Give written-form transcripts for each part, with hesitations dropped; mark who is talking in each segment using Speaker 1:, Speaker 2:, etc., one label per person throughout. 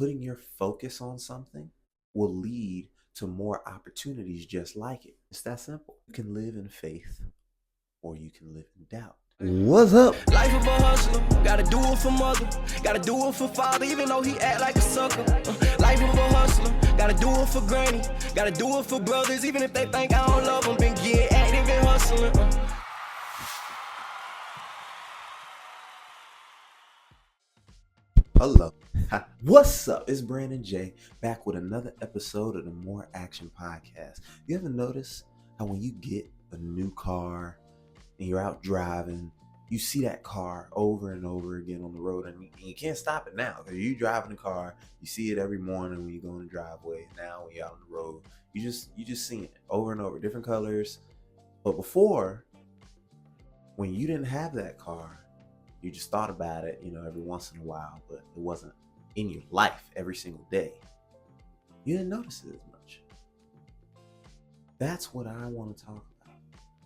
Speaker 1: putting your focus on something will lead to more opportunities just like it. It's that simple. You can live in faith or you can live in doubt. What's up?
Speaker 2: Life of a hustler, gotta do it for mother, gotta do it for father, even though he act like a sucker. Life of a hustler, gotta do it for granny, gotta do it for brothers, even if they think I don't love them. Been getting active and hustling.
Speaker 1: Hello. What's up? It's Brandon J back with another episode of the More Action Podcast. You ever notice how when you get a new car and you're out driving, you see that car over and over again on the road, and you can't stop it now because you driving the car. You see it every morning when you go in the driveway. Now when you're out on the road, you just seeing it over and over, different colors. But before, when you didn't have that car, you just thought about it, every once in a while, but it wasn't in your life every single day. You didn't notice it as much. That's what I want to talk about.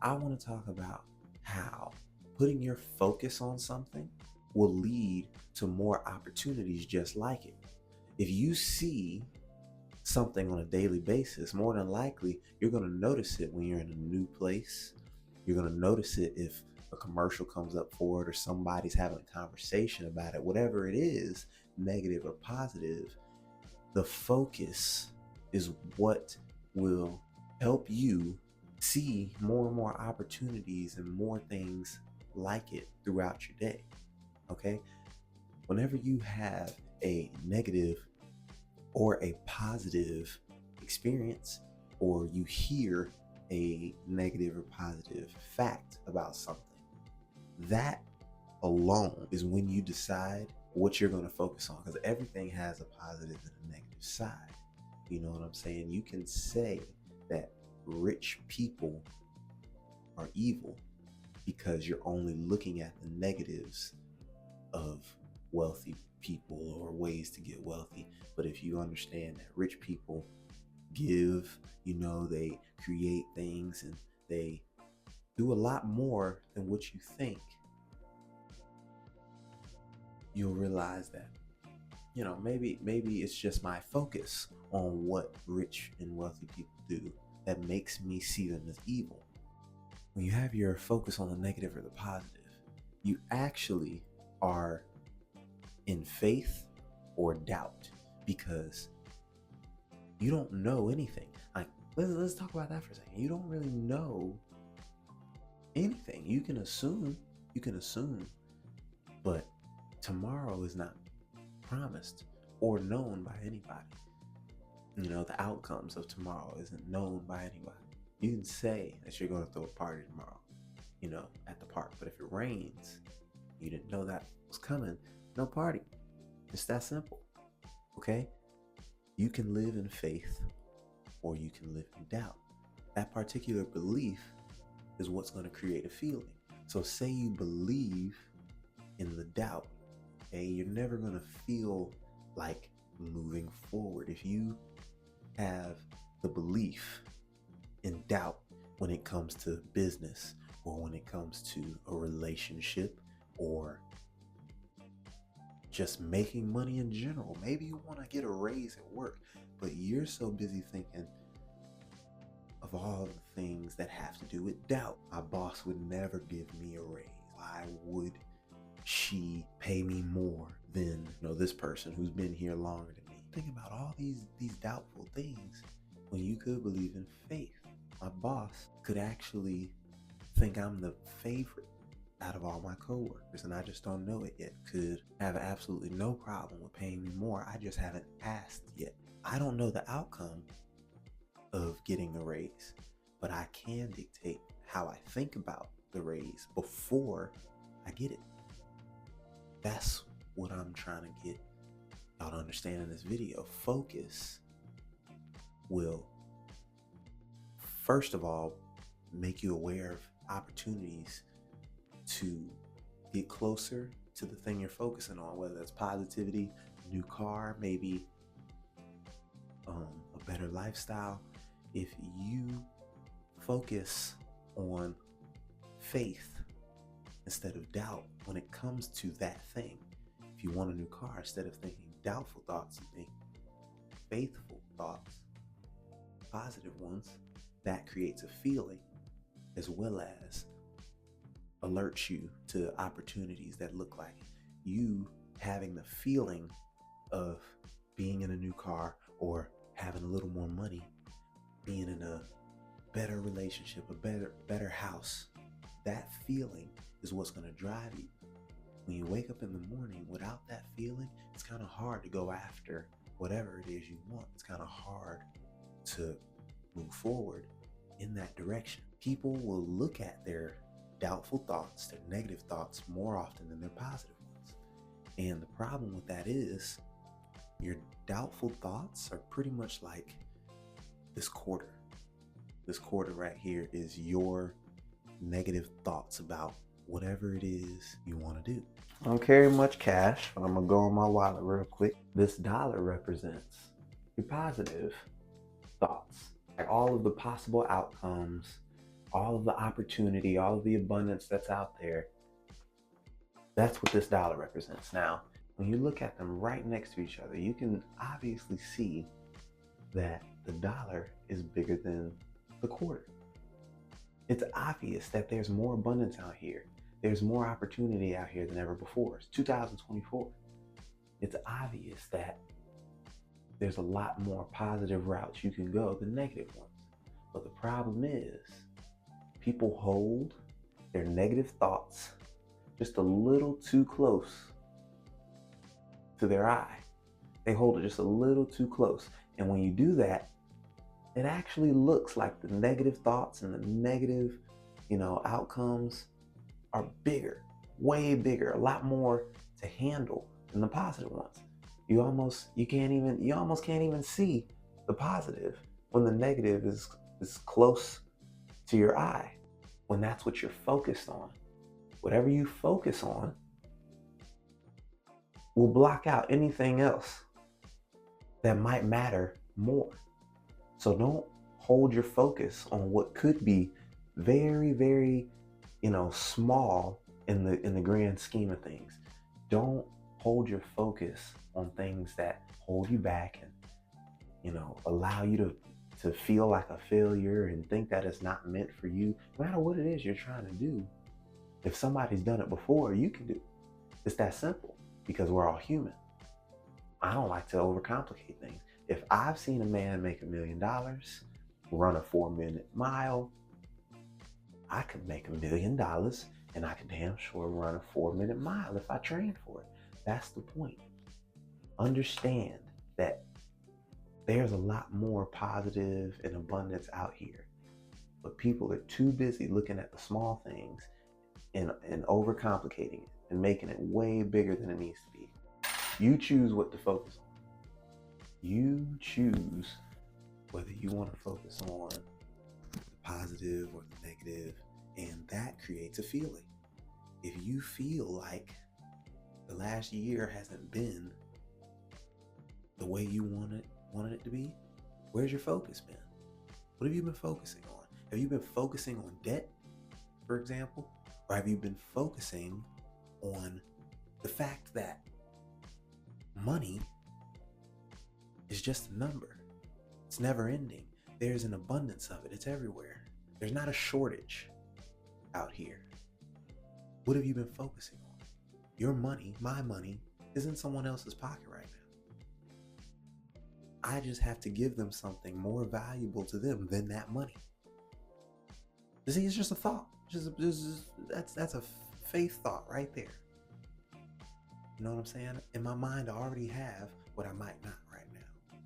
Speaker 1: I want to talk about how putting your focus on something will lead to more opportunities just like it. If you see something on a daily basis, more than likely, you're going to notice it when you're in a new place. You're going to notice it if a commercial comes up for it or somebody's having a conversation about it, whatever it is, negative or positive. The focus is what will help you see more and more opportunities and more things like it throughout your day. Okay? Whenever you have a negative or a positive experience, or you hear a negative or positive fact about something, that alone is when you decide what you're going to focus on, because everything has a positive and a negative side. You know what I'm saying? You can say that rich people are evil because you're only looking at the negatives of wealthy people or ways to get wealthy. But if you understand that rich people give, they create things and they do a lot more than what you think, you'll realize that, maybe it's just my focus on what rich and wealthy people do that makes me see them as evil. When you have your focus on the negative or the positive, you actually are in faith or doubt because you don't know anything. Like, let's talk about that for a second. You don't really know anything. You can assume, but tomorrow is not promised or known by anybody. The outcomes of tomorrow isn't known by anybody. You can say that you're going to throw a party tomorrow, at the park, but if it rains, you didn't know that was coming, no party. It's that simple. Okay? You can live in faith or you can live in doubt. That particular belief is what's going to create a feeling. So say you believe in the doubt, okay, you're never going to feel like moving forward. If you have the belief in doubt when it comes to business or when it comes to a relationship or just making money in general, maybe you want to get a raise at work, but you're so busy thinking of all the things that have to do with doubt. My boss would never give me a raise. Why would she pay me more than this person who's been here longer than me? Think about all these doubtful things when you could believe in faith. My boss could actually think I'm the favorite out of all my coworkers, and I just don't know it yet. Could have absolutely no problem with paying me more. I just haven't asked yet. I don't know the outcome of getting a raise, but I can dictate how I think about the raise before I get it. That's what I'm trying to get y'all to understand in this video. Focus will, first of all, make you aware of opportunities to get closer to the thing you're focusing on, whether that's positivity, new car, maybe a better lifestyle. If you focus on faith instead of doubt when it comes to that thing, if you want a new car, instead of thinking doubtful thoughts and think faithful thoughts, positive ones. That creates a feeling as well as alerts you to opportunities that look like you having the feeling of being in a new car or having a little more money, being in a better relationship, a better house. That feeling is what's going to drive you. When you wake up in the morning without that feeling, it's kind of hard to go after whatever it is you want. It's kind of hard to move forward in that direction. People will look at their doubtful thoughts, their negative thoughts, more often than their positive ones. And the problem with that is your doubtful thoughts are pretty much like this quarter. This quarter right here is your negative thoughts about whatever it is you want to do. I don't carry much cash, but I'm going to go in my wallet real quick. This dollar represents your positive thoughts, like all of the possible outcomes, all of the opportunity, all of the abundance that's out there. That's what this dollar represents. Now, when you look at them right next to each other, you can obviously see that the dollar is bigger than the quarter. It's obvious that there's more abundance out here. There's more opportunity out here than ever before. It's 2024. It's obvious that there's a lot more positive routes you can go than negative ones. But the problem is, people hold their negative thoughts just a little too close to their eye. They hold it just a little too close. And when you do that, it actually looks like the negative thoughts and the negative, outcomes are bigger, way bigger, a lot more to handle than the positive ones. You almost can't even see the positive when the negative is close to your eye, when that's what you're focused on. Whatever you focus on will block out anything else that might matter more. So don't hold your focus on what could be very, very, small in the grand scheme of things. Don't hold your focus on things that hold you back and, allow you to feel like a failure and think that it's not meant for you. No matter what it is you're trying to do, if somebody's done it before, you can do it. It's that simple, because we're all human. I don't like to overcomplicate things. If I've seen a man make $1 million, run a 4-minute mile, I could make $1 million and I can damn sure run a 4-minute mile if I train for it. That's the point. Understand that there's a lot more positive and abundance out here, but people are too busy looking at the small things and overcomplicating it and making it way bigger than it needs to be. You choose what to focus on. You choose whether you want to focus on the positive or the negative, and that creates a feeling. If you feel like the last year hasn't been the way you wanted it to be, where's your focus been? What have you been focusing on? Have you been focusing on debt, for example? Or have you been focusing on the fact that money is just a number? It's never ending. There's an abundance of it. It's everywhere. There's not a shortage out here. What have you been focusing on? Your money, my money, is in someone else's pocket right now. I just have to give them something more valuable to them than that money. You see, it's just a thought. That's a faith thought right there. You know what I'm saying? In my mind, I already have what I might not right now.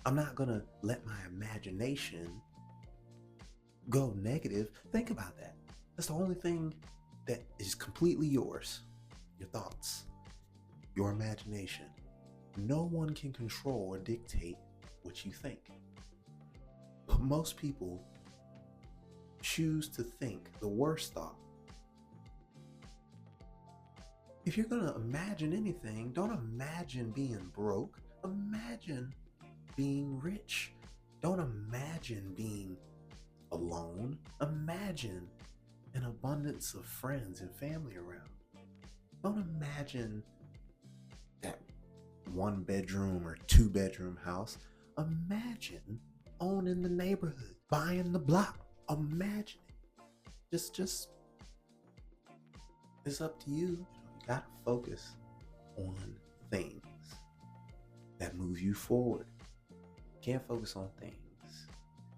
Speaker 1: I'm not going to let my imagination go negative. Think about that. That's the only thing that is completely yours. Your thoughts, your imagination. No one can control or dictate what you think. But most people choose to think the worst thought. If you're going to imagine anything, don't imagine being broke. Imagine being rich. Don't imagine being alone. Imagine an abundance of friends and family around. Don't imagine 1-bedroom or 2-bedroom house. Imagine owning the neighborhood, buying the block. Imagine it. Just it's up to you. You gotta focus on things that move you forward. You can't focus on things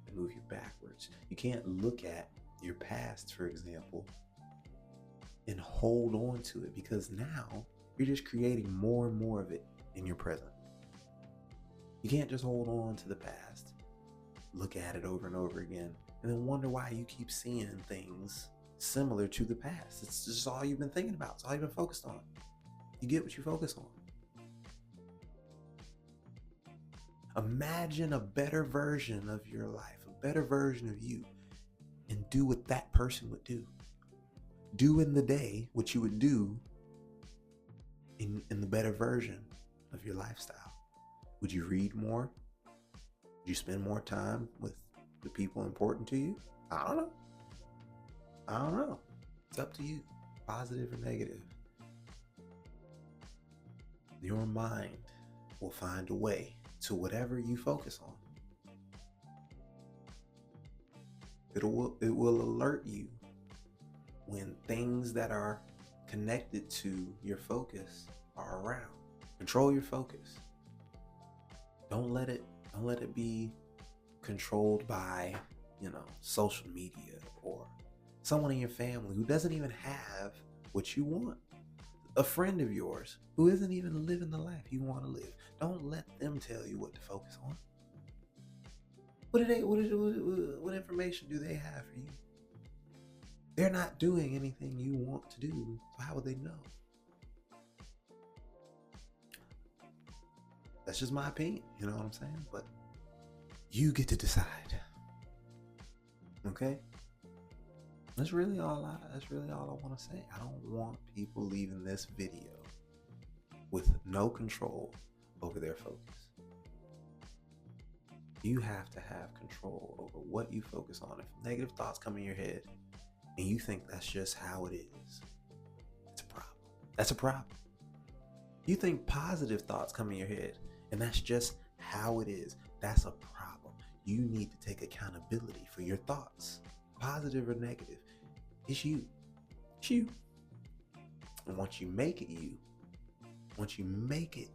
Speaker 1: that move you backwards. You can't look at your past, for example, and hold on to it, because now you're just creating more and more of it in your present. You can't just hold on to the past, look at it over and over again, and then wonder why you keep seeing things similar to the past. It's just all you've been thinking about. It's all you've been focused on. You get what you focus on. Imagine a better version of your life, a better version of you, and do what that person would do. Do in the day what you would do in the better version of your lifestyle. Would you read more? Would you spend more time with the people important to you? I don't know. It's up to you, positive or negative. Your mind will find a way to whatever you focus on. It will alert you when things that are connected to your focus are around. Control your focus. Don't let it be controlled by, social media or someone in your family who doesn't even have what you want. A friend of yours who isn't even living the life you want to live. Don't let them tell you what to focus on. What information do they have for you? They're not doing anything you want to do, so how would they know? That's just my opinion, you know what I'm saying? But you get to decide. Okay? That's really all I want to say. I don't want people leaving this video with no control over their focus. You have to have control over what you focus on. If negative thoughts come in your head and you think that's just how it is, it's a problem. That's a problem. You think positive thoughts come in your head and that's just how it is, that's a problem. You need to take accountability for your thoughts, positive or negative. It's you. It's you. And once you make it you, once you make it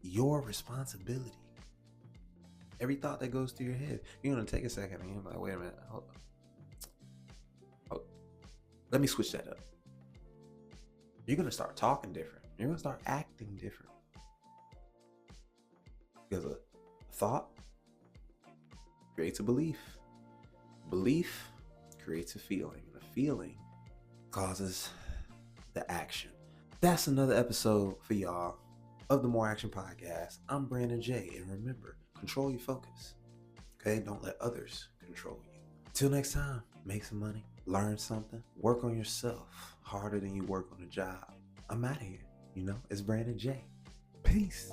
Speaker 1: your responsibility, every thought that goes through your head, you're going to take a second and you're like, wait a minute, hold on. Let me switch that up. You're going to start talking different. You're going to start acting different. Because a thought creates a belief. Belief creates a feeling. And a feeling causes the action. That's another episode for y'all of the More Action Podcast. I'm Brandon J. And remember, control your focus. Okay? Don't let others control you. Till next time, make some money, learn something, work on yourself harder than you work on a job. I'm out of here. It's Brandon J. Peace.